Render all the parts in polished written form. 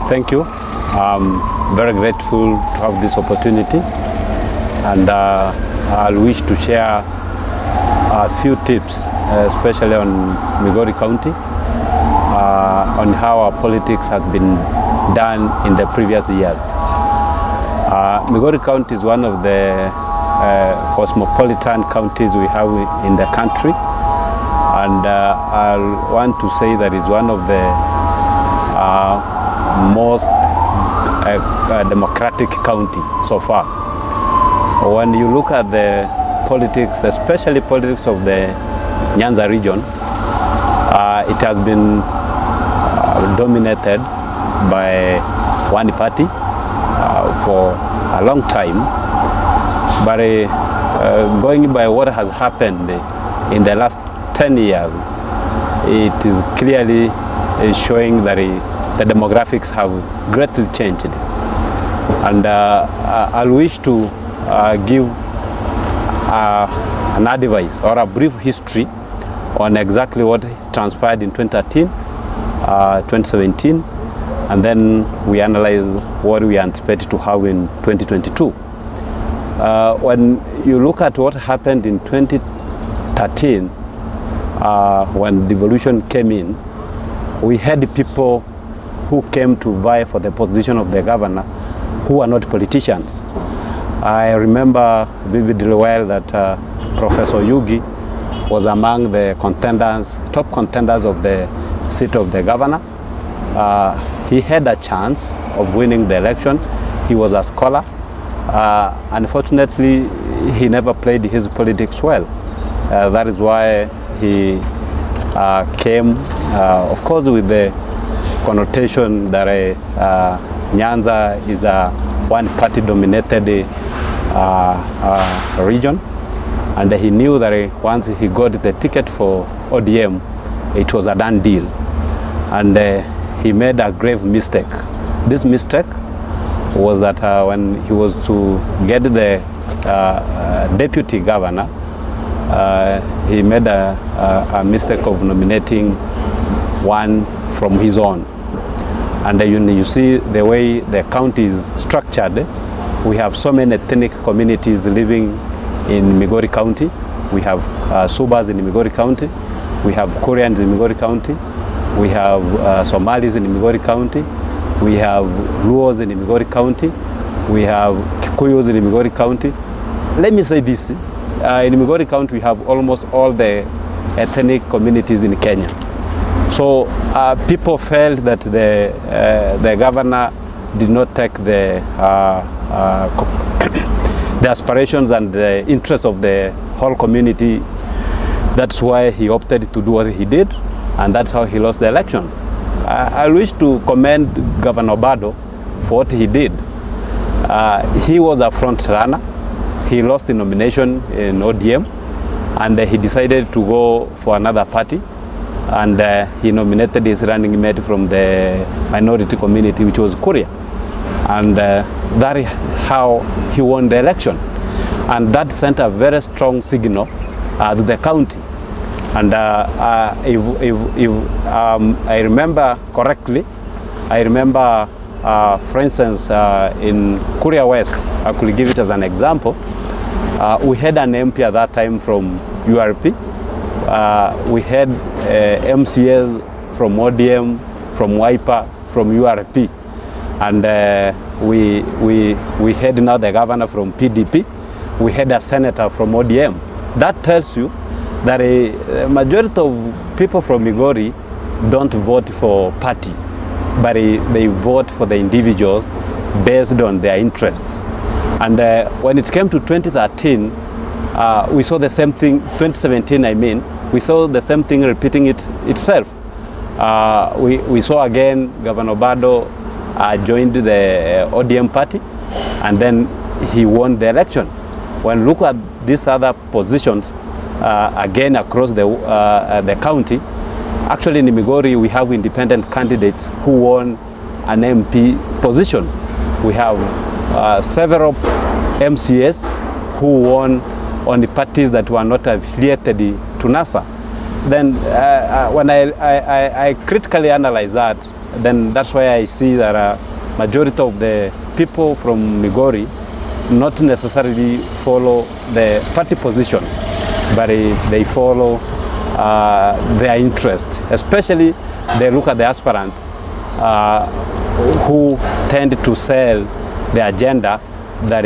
Thank you. I'm very grateful to have this opportunity, and I wish to share a few tips, especially on Migori County, on how our politics has been done in the previous years. Migori County is one of the cosmopolitan counties we have in the country, and I want to say that it's one of the most democratic county so far. When you look at the politics, especially politics of the Nyanza region, it has been dominated by one party for a long time. But going by what has happened in the last 10 years, it is clearly showing that the demographics have greatly changed. And I wish to give an advice or a brief history on exactly what transpired in 2013, 2017, and then we analyze what we anticipate to have in 2022. When you look at what happened in 2013, when devolution came in, we had people who came to vie for the position of the governor who are not politicians. I remember vividly well that Professor Yugi was among the contenders, top contenders of the seat of the governor. He had a chance of winning the election. He was a scholar. Unfortunately, he never played his politics well. That is why he came, of course, with the connotation that Nyanza is a one-party dominated region, and he knew that once he got the ticket for ODM, it was a done deal, and he made a grave mistake. This mistake was that when he was to get the deputy governor, he made a mistake of nominating one from his own. And you see the way the county is structured. We have so many ethnic communities living in Migori County. We have Subas in Migori County. We have Koreans in Migori County. We have Somalis in Migori County. We have Luos in Migori County. We have Kikuyus in Migori County. Let me say this. In Migori County, we have almost all the ethnic communities in Kenya. So people felt that the governor did not take the aspirations and the interests of the whole community. That's why he opted to do what he did, and that's how he lost the election. I wish to commend Governor Obado for what he did. He was a front runner. He lost the nomination in ODM, and he decided to go for another party, and he nominated his running mate from the minority community, which was Korea, and that is how he won the election, and that sent a very strong signal to the county. And if I remember correctly, for instance, in Korea West, I could give it as an example. We had an MP at that time from URP. We had MCAs from ODM, from WIPA, from URP, and we had now the governor from PDP. We had a senator from ODM. That tells you that a majority of people from Migori don't vote for party, but they vote for the individuals based on their interests. And when it came to 2013, we saw the same thing. 2017, I mean, we saw the same thing repeating itself. We saw again Governor Obado joined the ODM party, and then he won the election. When you look at these other positions, again across the county, actually in Migori we have independent candidates who won an MP position. We have several MCAs who won on the parties that were not affiliated to NASA. Then when I critically analyze that, then that's why I see that majority of the people from Migori not necessarily follow the party position, but they follow their interest. Especially they look at the aspirants who tend to sell the agenda that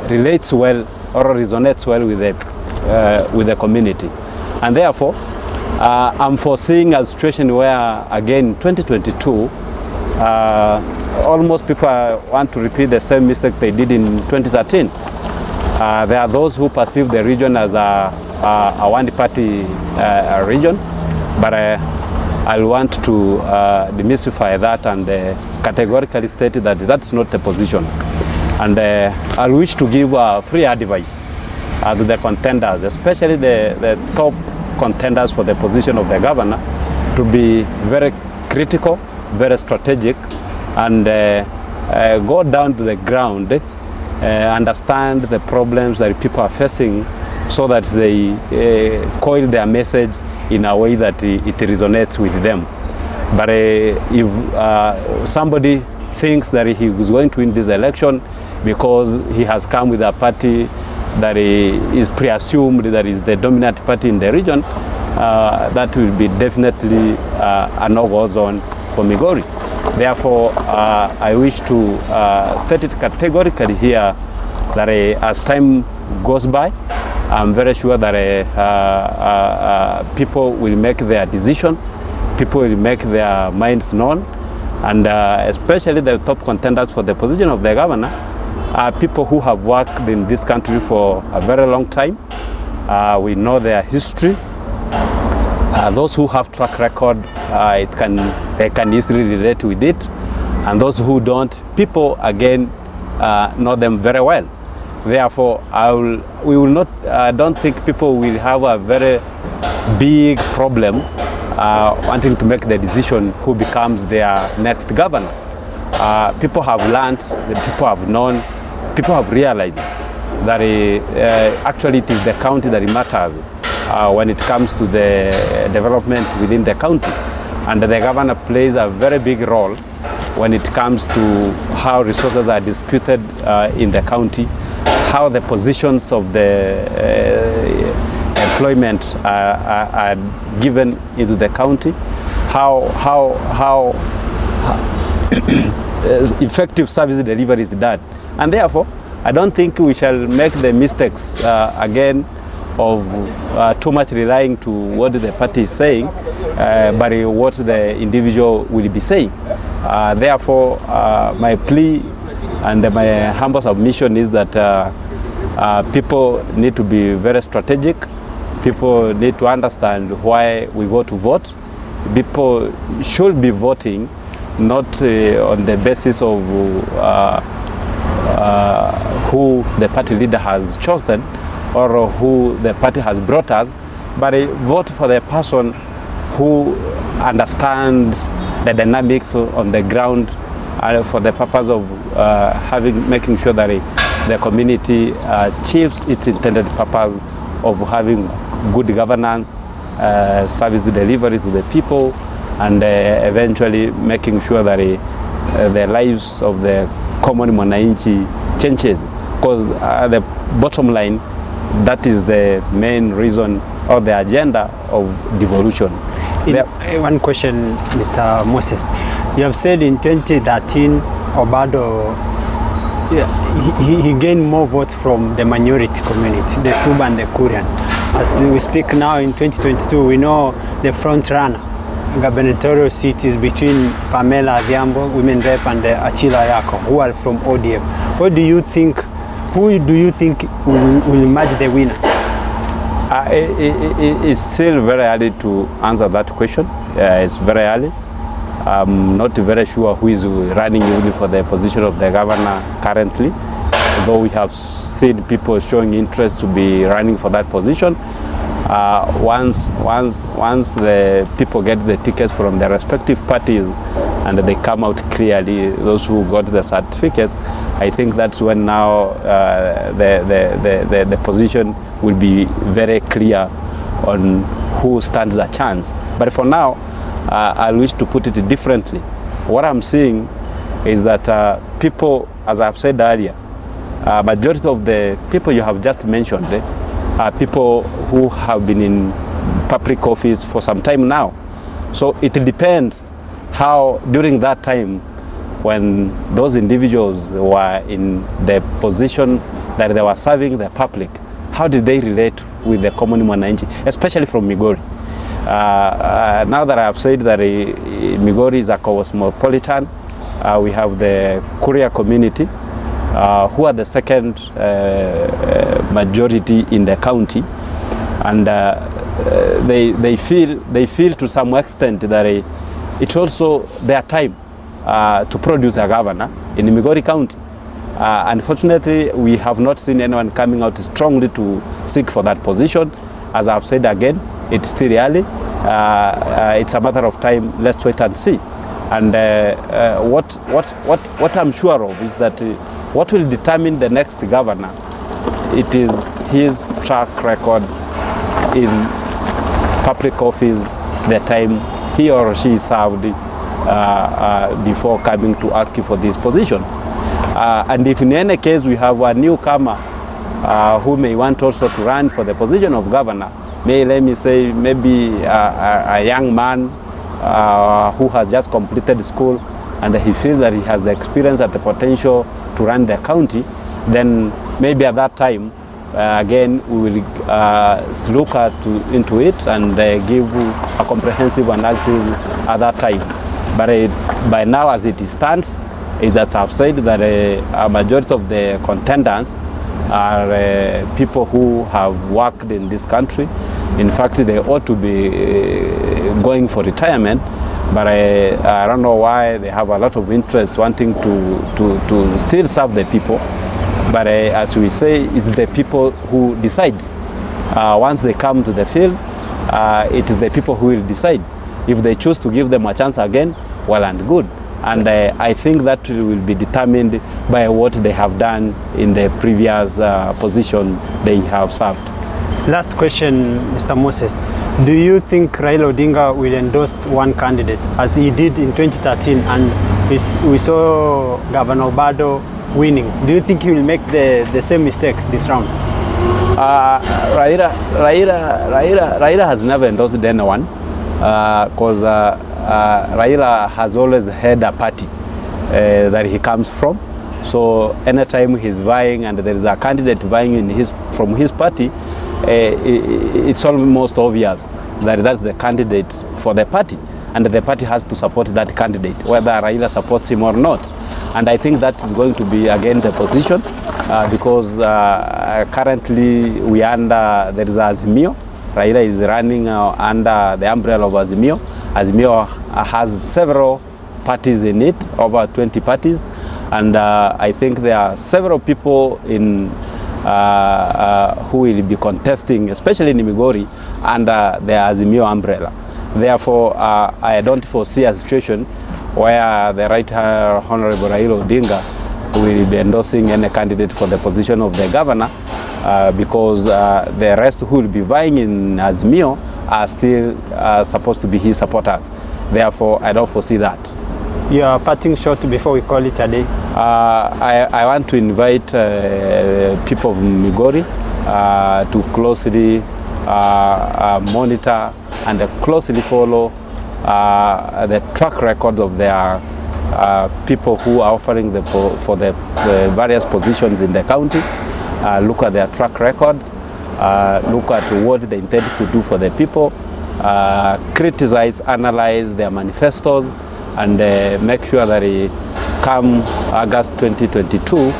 relates well or resonates well with the community. And therefore, I'm foreseeing a situation where, again, 2022, almost people want to repeat the same mistake they did in 2013. There are those who perceive the region as a one-party region, but I want to demystify that and categorically state that that's not the position. And I wish to give free advice to the contenders, especially the top contenders for the position of the governor, to be very critical, very strategic, and go down to the ground, understand the problems that people are facing, so that they coil their message in a way that it resonates with them. But if somebody thinks that he is going to win this election because he has come with a party that is pre-assumed that is the dominant party in the region, that will be definitely a no-go zone for Migori. Therefore, I wish to state it categorically here that as time goes by, I'm very sure that people will make their decision, people will make their minds known, and especially the top contenders for the position of the governor are people who have worked in this country for a very long time. We know their history. Those who have track record, they can easily relate with it, and those who don't, people again know them very well. Therefore, we will not. I don't think people will have a very big problem wanting to make the decision who becomes their next governor. People have learned, people have known, people have realized that actually it is the county that matters when it comes to the development within the county. And the governor plays a very big role when it comes to how resources are distributed in the county, how the positions of the employment are given into the county, how effective service delivery is done. And therefore, I don't think we shall make the mistakes again of too much relying to what the party is saying, but what the individual will be saying. Therefore, my plea and my humble submission is that people need to be very strategic. People need to understand why we go to vote. People should be voting not on the basis of who the party leader has chosen or who the party has brought us, but vote for the person who understands the dynamics on the ground for the purpose of making sure that the community achieves its intended purpose of having good governance, service delivery to the people, and eventually making sure that the lives of the common mwananchi changes. Because the bottom line, that is the main reason or the agenda of devolution. One question, Mr. Moses. You have said in 2013, Obado, he gained more votes from the minority community, the Sub and the Koreans. As we speak now in 2022, we know the front runner, gubernatorial seat is between Pamela Adhiambo, women rep, and Achila Yako, who are from ODM. Who do you think will emerge the winner? It's still very early to answer that question. It's very early. I'm not very sure who is running only for the position of the governor currently, though we have seen people showing interest to be running for that position. Once the people get the tickets from their respective parties and they come out clearly, those who got the certificates, I think that's when now the position will be very clear on who stands a chance. But for now, I wish to put it differently. What I'm seeing is that people, as I've said earlier, majority of the people you have just mentioned are people who have been in public office for some time now. So it depends how during that time when those individuals were in the position that they were serving the public, how did they relate with the common mwananchi, especially from Migori? Now that I have said that Migori is a cosmopolitan, we have the Kuria community, who are the second majority in the county, and they feel to some extent that it's also their time to produce a governor in Migori County. Unfortunately, we have not seen anyone coming out strongly to seek for that position. As I've said again, it's still early. It's a matter of time. Let's wait and see. And what I'm sure of is that what will determine the next governor, it is his track record in public office, the time he or she served before coming to ask for this position. And if in any case we have a newcomer who may want also to run for the position of governor, let me say maybe a young man who has just completed school and he feels that he has the experience and the potential to run the county, then maybe at that time again we will look into it and give a comprehensive analysis at that time. But by now, as it stands, is that I've said that a majority of the contenders are people who have worked in this country. In fact, they ought to be going for retirement, but I don't know why they have a lot of interest wanting to still serve the people. But as we say, it's the people who decides. Once they come to the field, it is the people who will decide. If they choose to give them a chance again, well and good. And I think that will be determined by what they have done in the previous position they have served. Last question, Mr. Moses. Do you think Raila Odinga will endorse one candidate as he did in 2013 and we saw Governor Obado winning? Do you think he will make the same mistake this round? Raila has never endorsed anyone because Raila has always had a party that he comes from. So anytime he's vying and there is a candidate vying from his party, it's almost obvious that that's the candidate for the party, and the party has to support that candidate, whether Raila supports him or not. And I think that is going to be again the position because currently there is Azimio. Raila is running under the umbrella of Azimio. Azimio has several parties in it, over 20 parties, and I think there are several people in who will be contesting, especially in Migori, under the Azimio umbrella. Therefore, I don't foresee a situation where the Right Honorable Raila Odinga will be endorsing any candidate for the position of the governor because the rest who will be vying in Azimio are still supposed to be his supporters. Therefore, I don't foresee that. Your parting shot before we call it a day? I want to invite people of Migori to closely monitor and closely follow the track record of their people who are offering for the various positions in the county. Look at their track records, look at what they intend to do for the people, criticize, analyze their manifestos, and make sure that come August 2022,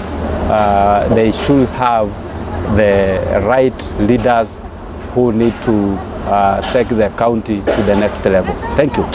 they should have the right leaders who need to take the county to the next level. Thank you.